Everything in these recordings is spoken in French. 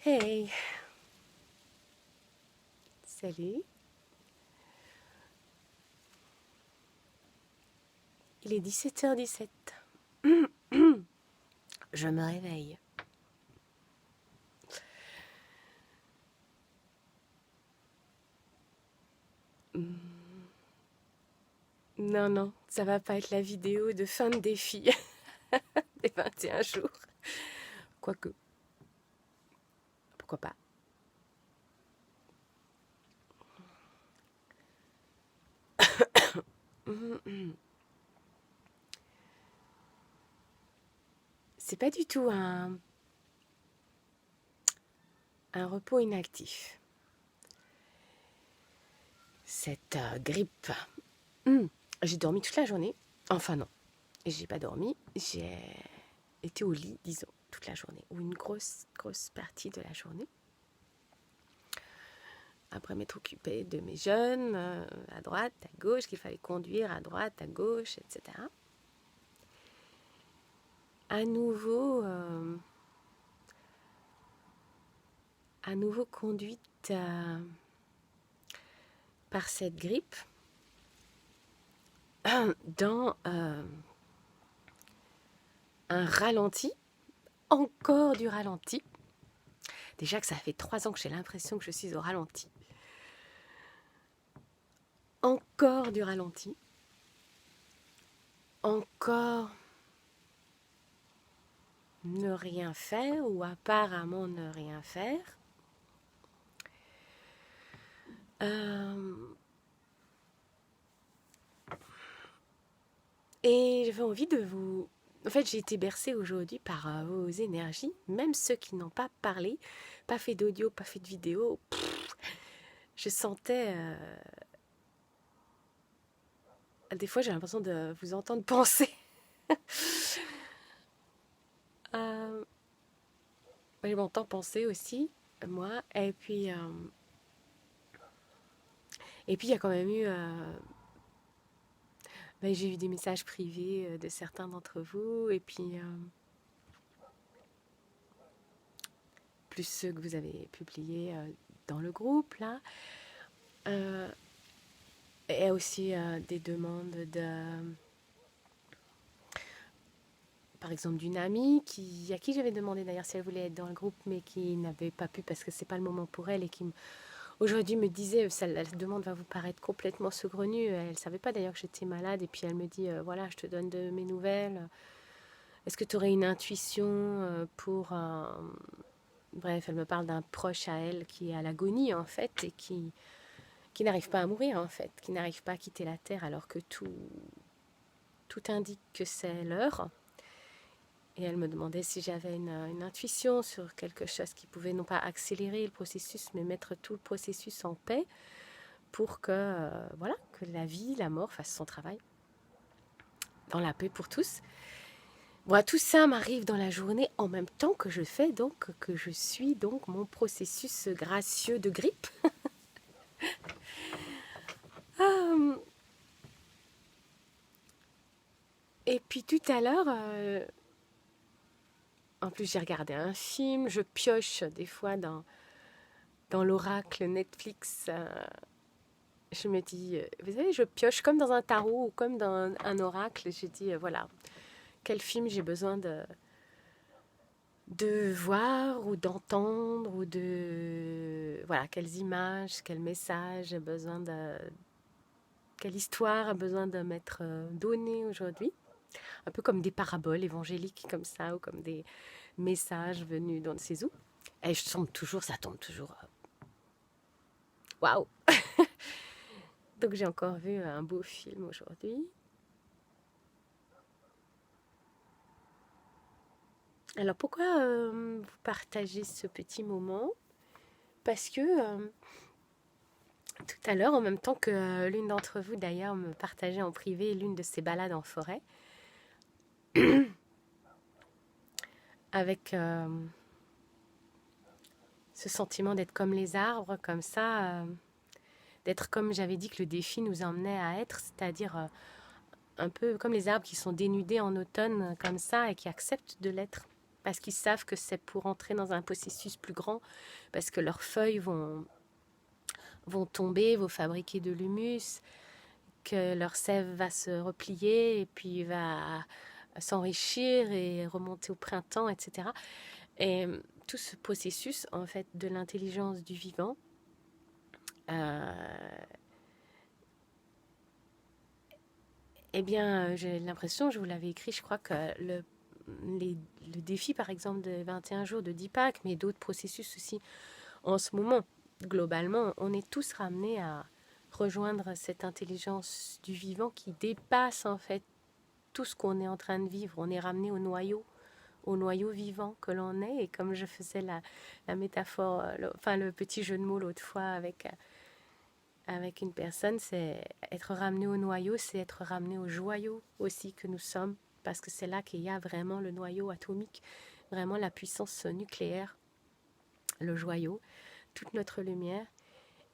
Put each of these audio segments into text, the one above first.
Hey, salut. Il est 17h17. Je me réveille. Non, non, ça va pas être la vidéo de fin de défi des 21 jours. Quoique, pourquoi pas. C'est pas du tout un repos inactif. Cette grippe. J'ai dormi toute la journée. Enfin non, j'ai pas dormi. J'ai été au lit, disons, toute la journée. Ou une grosse partie de la journée. Après m'être occupée de mes jeunes, à droite, à gauche, qu'il fallait conduire à droite, à gauche, etc. À nouveau, conduite par cette grippe dans un ralenti, encore du ralenti. Déjà que ça fait 3 ans que j'ai l'impression que je suis au ralenti. Encore du ralenti. Encore ne rien faire ou apparemment ne rien faire. Et j'avais envie de vous... En fait, j'ai été bercée aujourd'hui par vos énergies, même ceux qui n'ont pas parlé, pas fait d'audio, pas fait de vidéo. Je sentais... Des fois, j'ai l'impression de vous entendre penser. Je m'entends penser aussi, moi. Et puis il y a quand même eu... j'ai eu des messages privés de certains d'entre vous. Et puis... plus ceux que vous avez publiés dans le groupe, là. Et aussi des demandes par exemple d'une amie à qui j'avais demandé d'ailleurs si elle voulait être dans le groupe, mais qui n'avait pas pu parce que c'est pas le moment pour elle, et qui aujourd'hui me disait, la demande va vous paraître complètement saugrenue, elle savait pas d'ailleurs que j'étais malade, et puis elle me dit voilà, je te donne de mes nouvelles, est-ce que tu aurais une intuition pour bref, elle me parle d'un proche à elle qui est à l'agonie en fait, et qui n'arrive pas à mourir en fait, qui n'arrive pas à quitter la terre alors que tout indique que c'est l'heure. Et elle me demandait si j'avais une intuition sur quelque chose qui pouvait non pas accélérer le processus, mais mettre tout le processus en paix pour que, voilà, que la vie, la mort fasse son travail dans la paix pour tous. Voilà, tout ça m'arrive dans la journée en même temps que je suis donc mon processus gracieux de grippe. Et puis tout à l'heure, en plus j'ai regardé un film, je pioche des fois dans l'oracle Netflix. Je me dis, vous savez, je pioche comme dans un tarot ou comme dans un oracle. Je dis, voilà, quel film j'ai besoin de voir ou d'entendre, ou de... Voilà, quelles images, quels messages j'ai besoin de... Quelle histoire a besoin de m'être donnée aujourd'hui. Un peu comme des paraboles évangéliques comme ça, ou comme des messages venus d'on ne sait où. Et ça tombe toujours. Waouh! Donc j'ai encore vu un beau film aujourd'hui. Alors pourquoi vous partagez ce petit moment? Parce que tout à l'heure, en même temps que l'une d'entre vous d'ailleurs me partageait en privé l'une de ses balades en forêt, avec ce sentiment d'être comme les arbres, comme ça, d'être comme j'avais dit que le défi nous emmenait à être, c'est-à-dire un peu comme les arbres qui sont dénudés en automne, comme ça, et qui acceptent de l'être. parce qu'ils savent que c'est pour entrer dans un processus plus grand, parce que leurs feuilles vont tomber, vont fabriquer de l'humus, que leur sève va se replier et puis va s'enrichir et remonter au printemps, etc. Et tout ce processus, en fait, de l'intelligence du vivant, eh bien, j'ai l'impression, je vous l'avais écrit, je crois que le défi, par exemple, de 21 jours de Deepak, mais d'autres processus aussi, en ce moment, globalement, on est tous ramenés à rejoindre cette intelligence du vivant qui dépasse, en fait, tout ce qu'on est en train de vivre. On est ramené au noyau vivant que l'on est. Et comme je faisais la métaphore, le petit jeu de mots l'autre fois avec une personne, c'est être ramené au noyau, c'est être ramené au joyau aussi que nous sommes, parce que c'est là qu'il y a vraiment le noyau atomique, vraiment la puissance nucléaire, le joyau, toute notre lumière.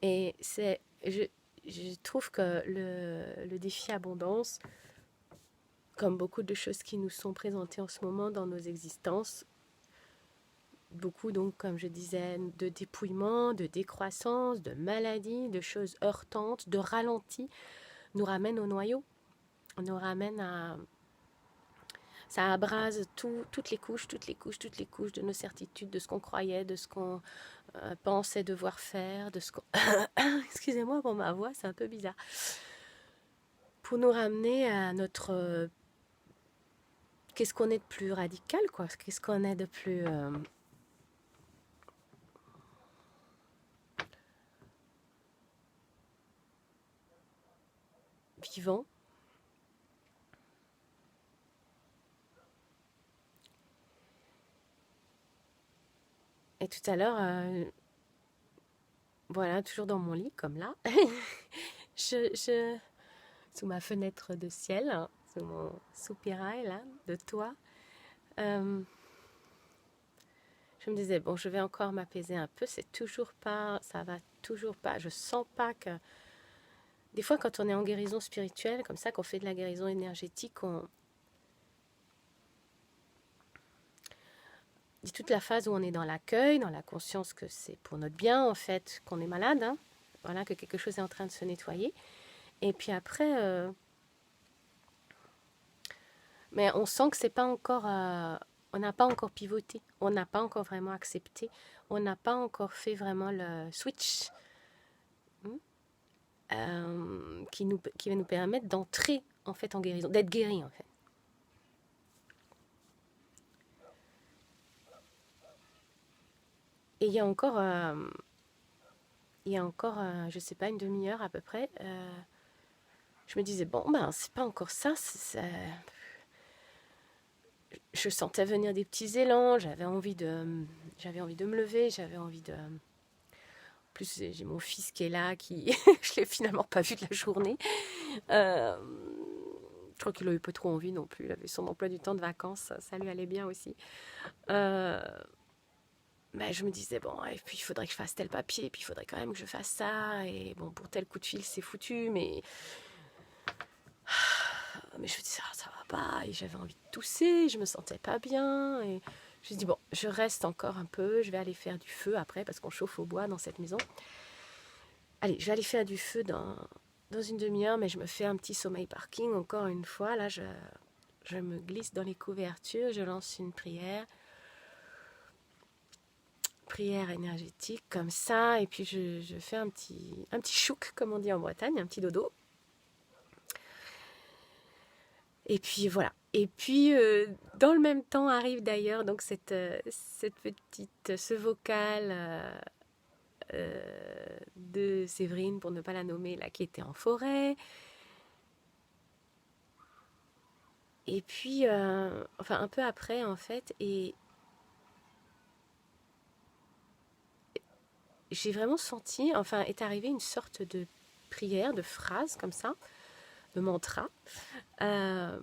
Et je trouve que le défi abondance, comme beaucoup de choses qui nous sont présentées en ce moment dans nos existences, beaucoup donc, comme je disais, de dépouillement, de décroissance, de maladie, de choses heurtantes, de ralentis, nous ramène au noyau. On nous ramène à... Ça abrase toutes les couches de nos certitudes, de ce qu'on croyait, de ce qu'on pensait devoir faire, de ce qu'on... Excusez-moi pour ma voix, c'est un peu bizarre. Pour nous ramener à notre... Qu'est-ce qu'on est de plus radical, quoi? Qu'est-ce qu'on est de plus... vivant. Et tout à l'heure, voilà, toujours dans mon lit, comme là, sous ma fenêtre de ciel, hein, sous mon soupirail là, de toit, je me disais, bon, je vais encore m'apaiser un peu, c'est toujours pas, ça va toujours pas, je sens pas que... Des fois, quand on est en guérison spirituelle, comme ça, qu'on fait de la guérison énergétique, on... dit toute la phase où on est dans l'accueil, dans la conscience que c'est pour notre bien, en fait, qu'on est malade, hein, voilà, que quelque chose est en train de se nettoyer. Et puis après, mais on sent que c'est pas encore, on n'a pas encore pivoté, on n'a pas encore vraiment accepté, on n'a pas encore fait vraiment le switch qui va nous permettre d'entrer en fait en guérison, d'être guéri en fait. Et il y a encore, je sais pas, une demi-heure à peu près, je me disais bon ben c'est pas encore ça, je sentais venir des petits élans, j'avais envie de me lever, j'avais envie de... En plus, j'ai mon fils qui est là, qui je l'ai finalement pas vu de la journée. Je crois qu'il a eu pas trop envie non plus, il avait son emploi du temps de vacances, ça lui allait bien aussi. Mais je me disais, bon, et puis il faudrait que je fasse tel papier, et puis il faudrait quand même que je fasse ça, et bon, pour tel coup de fil, c'est foutu, mais je me disais, ça va pas, et j'avais envie de tousser, je me sentais pas bien, et je me suis dit, bon, je reste encore un peu, je vais aller faire du feu après, parce qu'on chauffe au bois dans cette maison. Allez, je vais aller faire du feu dans une demi-heure, mais je me fais un petit sommeil parking, encore une fois, là, je me glisse dans les couvertures, je lance une prière énergétique comme ça, et puis je fais un petit chouk, comme on dit en Bretagne, un petit dodo. Et puis voilà. Et puis dans le même temps arrive d'ailleurs donc ce vocal de Séverine, pour ne pas la nommer, là, qui était en forêt. Et puis enfin un peu après en fait, et j'ai vraiment senti, enfin est arrivée une sorte de prière, de phrase comme ça, de mantra, à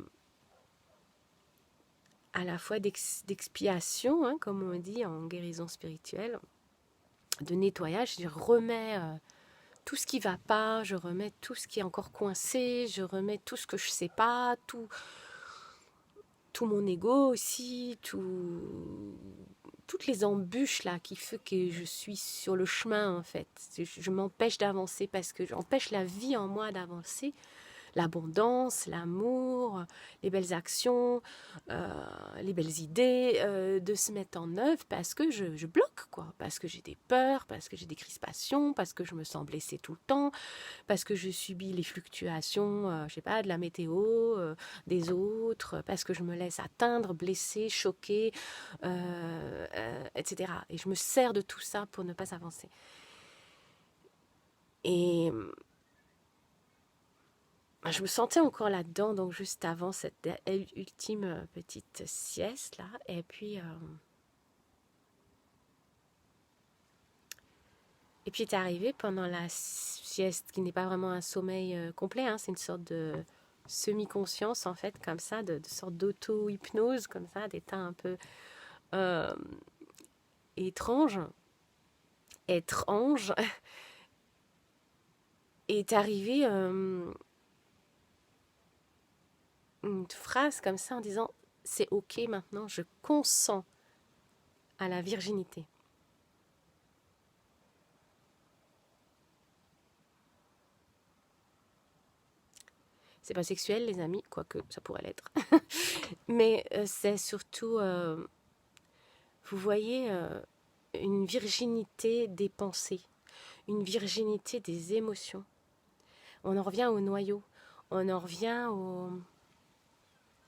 la fois d'expiation, hein, comme on dit en guérison spirituelle, de nettoyage. Je remets tout ce qui ne va pas, je remets tout ce qui est encore coincé, je remets tout ce que je ne sais pas, tout tout mon ego aussi, toutes les embûches là qui font que je suis sur le chemin en fait. Je m'empêche d'avancer parce que j'empêche la vie en moi d'avancer. L'abondance, l'amour, les belles actions, les belles idées, de se mettre en œuvre parce que je bloque, quoi. Parce que j'ai des peurs, parce que j'ai des crispations, parce que je me sens blessée tout le temps, parce que je subis les fluctuations, je sais pas, de la météo, des autres, parce que je me laisse atteindre, blesser, choquer, etc. Et je me sers de tout ça pour ne pas avancer. Et je me sentais encore là-dedans, donc juste avant cette ultime petite sieste là, et puis est arrivé pendant la sieste, qui n'est pas vraiment un sommeil complet, hein, c'est une sorte de semi-conscience en fait, comme ça, de sorte d'auto-hypnose, comme ça, d'état un peu euh, étrange, est arrivé une phrase comme ça en disant c'est ok maintenant, je consens à la virginité. C'est pas sexuel, les amis, quoique ça pourrait l'être. Mais c'est surtout, vous voyez, une virginité des pensées, une virginité des émotions. On en revient au noyau, on en revient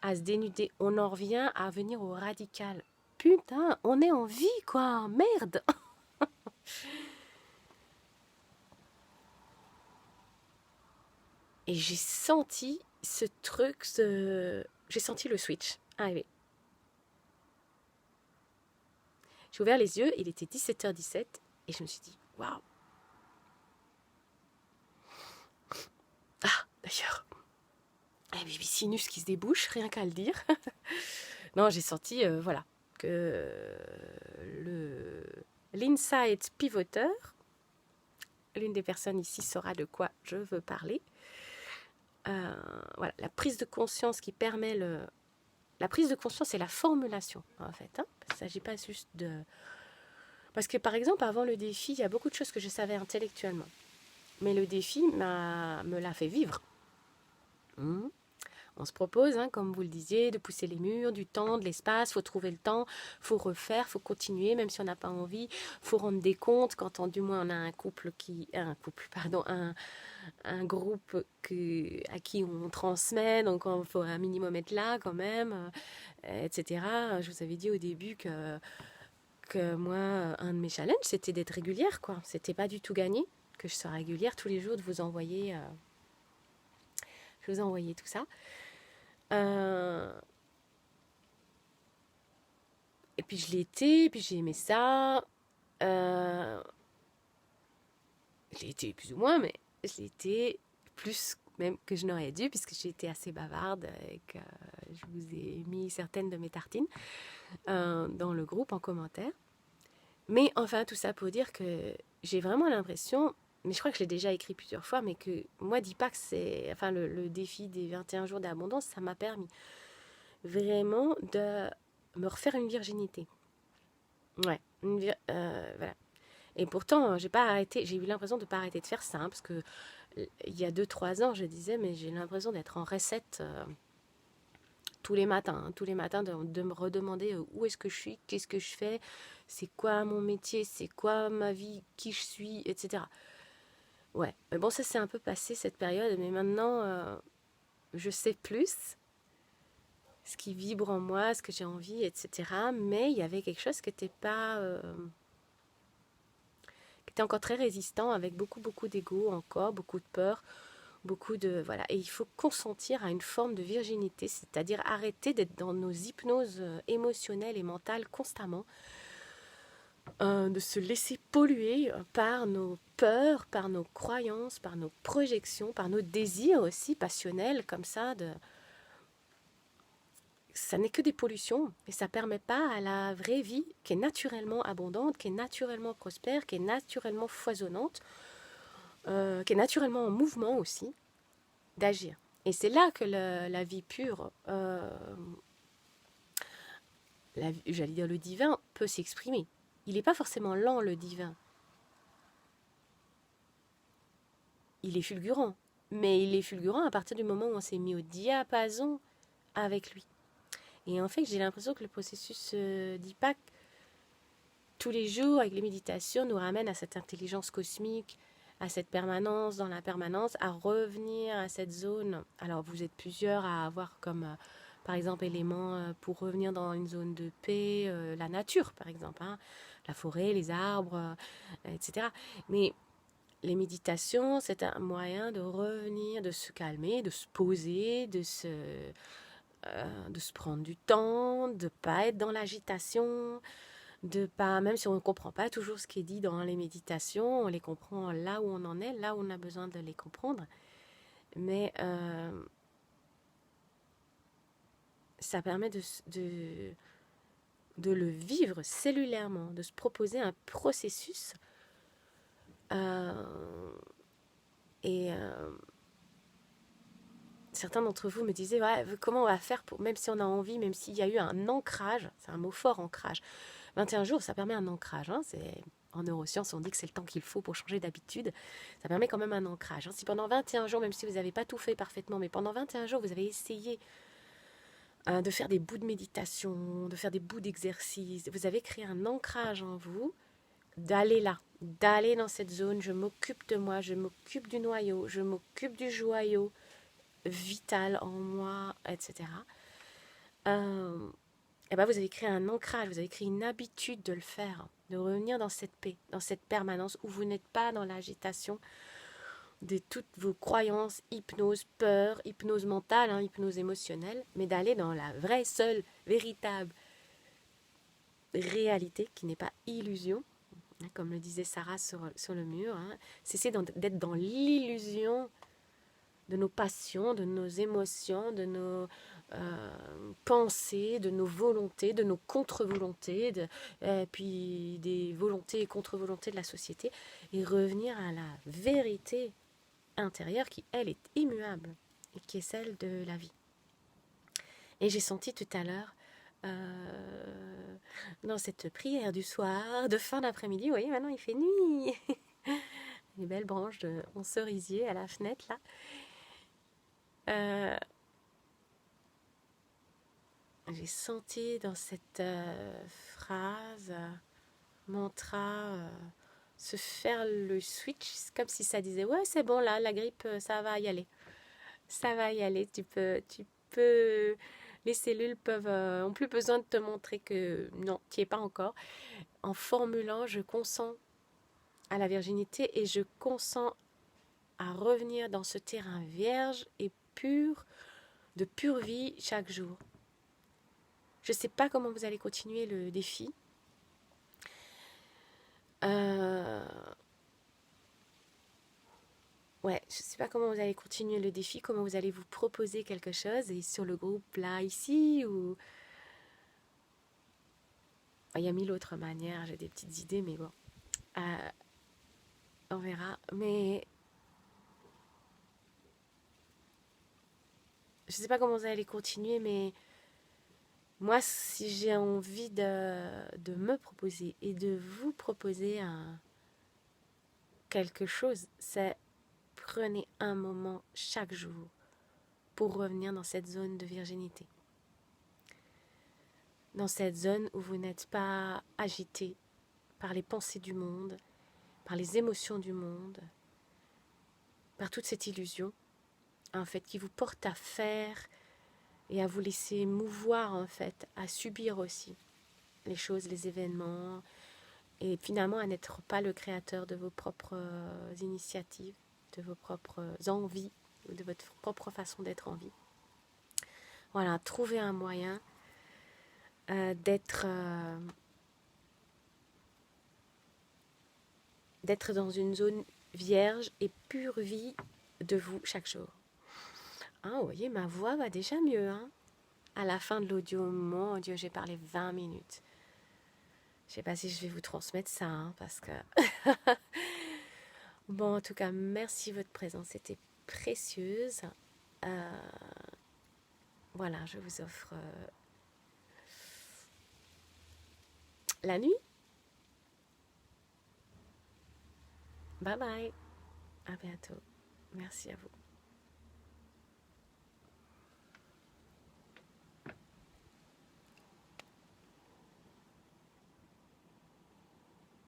à se dénuder, on en revient à venir au radical. Putain, on est en vie, quoi, merde. Et j'ai senti ce truc, j'ai senti le switch arriver. J'ai ouvert les yeux, il était 17h17 et je me suis dit, waouh. Ah, d'ailleurs, un baby sinus qui se débouche, rien qu'à le dire. Non, j'ai senti, voilà, que l'insight pivoteur, l'une des personnes ici saura de quoi je veux parler. Voilà, la prise de conscience qui permet la prise de conscience et la formulation, en fait. Hein. Il ne s'agit pas juste de... Parce que, par exemple, avant le défi, il y a beaucoup de choses que je savais intellectuellement. Mais le défi me l'a fait vivre. On se propose, hein, comme vous le disiez, de pousser les murs, du temps, de l'espace, il faut trouver le temps, il faut refaire, il faut continuer, même si on n'a pas envie, il faut rendre des comptes quand du moins on a un groupe à qui on transmet, donc il faut un minimum être là quand même, etc. Je vous avais dit au début que moi, un de mes challenges, c'était d'être régulière, quoi. C'était pas du tout gagné, que je sois régulière tous les jours, de vous envoyer... je vous ai envoyé tout ça. Et puis je l'ai été, puis j'ai aimé ça. Je l'ai été plus ou moins, mais je l'ai été plus même que je n'aurais dû, puisque j'ai été assez bavarde et que je vous ai mis certaines de mes tartines dans le groupe en commentaire. Mais enfin, tout ça pour dire que j'ai vraiment l'impression, mais je crois que je l'ai déjà écrit plusieurs fois, mais que moi, dis pas que c'est... Enfin, le défi des 21 jours d'abondance, ça m'a permis vraiment de me refaire une virginité. Ouais, voilà. Et pourtant, j'ai pas arrêté, j'ai eu l'impression de ne pas arrêter de faire ça, hein, parce que il y a 2-3 ans, je disais, mais j'ai l'impression d'être en reset tous les matins, de me redemander où est-ce que je suis, qu'est-ce que je fais, c'est quoi mon métier, c'est quoi ma vie, qui je suis, etc. Ouais, mais bon, ça c'est un peu passé cette période, mais maintenant, je sais plus ce qui vibre en moi, ce que j'ai envie, etc. Mais il y avait quelque chose qui n'était pas... qui était encore très résistant, avec beaucoup d'ego encore, beaucoup de peur, beaucoup de... Voilà. Et il faut consentir à une forme de virginité, c'est-à-dire arrêter d'être dans nos hypnoses émotionnelles et mentales constamment, de se laisser polluer par nos peurs, par nos croyances, par nos projections, par nos désirs aussi passionnels, comme ça, ça n'est que des pollutions et ça ne permet pas à la vraie vie qui est naturellement abondante, qui est naturellement prospère, qui est naturellement foisonnante, qui est naturellement en mouvement aussi, d'agir. Et c'est là que la vie pure j'allais dire le divin, peut s'exprimer. Il n'est pas forcément lent, le divin. Il est fulgurant. Mais il est fulgurant à partir du moment où on s'est mis au diapason avec lui. Et en fait, j'ai l'impression que le processus d'Ipak, tous les jours, avec les méditations, nous ramène à cette intelligence cosmique, à cette permanence dans la permanence, à revenir à cette zone. Alors, vous êtes plusieurs à avoir comme, par exemple, élément pour revenir dans une zone de paix, la nature, par exemple, hein, la forêt, les arbres, etc. Mais les méditations, c'est un moyen de revenir, de se calmer, de se poser, de se prendre du temps, de ne pas être dans l'agitation, de pas, même si on ne comprend pas toujours ce qui est dit dans les méditations, on les comprend là où on en est, là où on a besoin de les comprendre. Mais ça permet de le vivre cellulairement, de se proposer un processus. Et certains d'entre vous me disaient, ouais, comment on va faire pour, même si on a envie, même s'il y a eu un ancrage, c'est un mot fort, ancrage. 21 jours, ça permet un ancrage. Hein, en neurosciences, on dit que c'est le temps qu'il faut pour changer d'habitude. Ça permet quand même un ancrage. Hein. Si pendant 21 jours, même si vous n'avez pas tout fait parfaitement, mais pendant 21 jours, vous avez essayé de faire des bouts de méditation, de faire des bouts d'exercice, vous avez créé un ancrage en vous, d'aller là, d'aller dans cette zone, je m'occupe de moi, je m'occupe du noyau, je m'occupe du joyau vital en moi, etc. Et ben vous avez créé un ancrage, vous avez créé une habitude de le faire, de revenir dans cette paix, dans cette permanence où vous n'êtes pas dans l'agitation de toutes vos croyances, hypnose, peur, hypnose mentale, hein, hypnose émotionnelle, mais d'aller dans la vraie, seule, véritable réalité qui n'est pas illusion, hein, comme le disait Sarah sur le mur. Hein. Cesser d'être dans l'illusion de nos passions, de nos émotions, de nos pensées, de nos volontés, de nos contre-volontés, puis des volontés et contre-volontés de la société, et revenir à la vérité intérieure qui, elle, est immuable, et qui est celle de la vie. Et j'ai senti tout à l'heure, dans cette prière du soir, de fin d'après-midi, vous voyez, maintenant il fait nuit, les belles branches de cerisier à la fenêtre, là, j'ai senti dans cette phrase, mantra, se faire le switch, comme si ça disait, ouais, c'est bon, là, la grippe, ça va y aller. Ça va y aller, tu peux, les cellules ont plus besoin de te montrer que non, tu n'y es pas encore. En formulant, je consens à la virginité et je consens à revenir dans ce terrain vierge et pur, de pure vie chaque jour. Je ne sais pas comment vous allez continuer le défi. Ouais, je ne sais pas comment vous allez continuer le défi, comment vous allez vous proposer quelque chose, et sur le groupe là, ici, ou... Il y a mille autres manières, j'ai des petites idées, mais bon, on verra. Mais je ne sais pas comment vous allez continuer, mais moi, si j'ai envie de me proposer et de vous proposer quelque chose, c'est prenez un moment chaque jour pour revenir dans cette zone de virginité. Dans cette zone où vous n'êtes pas agité par les pensées du monde, par les émotions du monde, par toute cette illusion, en fait, qui vous porte à faire et à vous laisser mouvoir, en fait, à subir aussi les choses, les événements, et finalement à n'être pas le créateur de vos propres initiatives, de vos propres envies, ou de votre propre façon d'être en vie. Voilà, trouver un moyen d'être dans une zone vierge et pure vie de vous chaque jour. Ah, vous voyez, ma voix va déjà mieux. Hein, à la fin de l'audio, mon Dieu, j'ai parlé 20 minutes. Je ne sais pas si je vais vous transmettre ça, hein, parce que... Bon, en tout cas, merci de votre présence, c'était précieuse. Voilà, je vous offre la nuit. Bye bye. À bientôt. Merci à vous.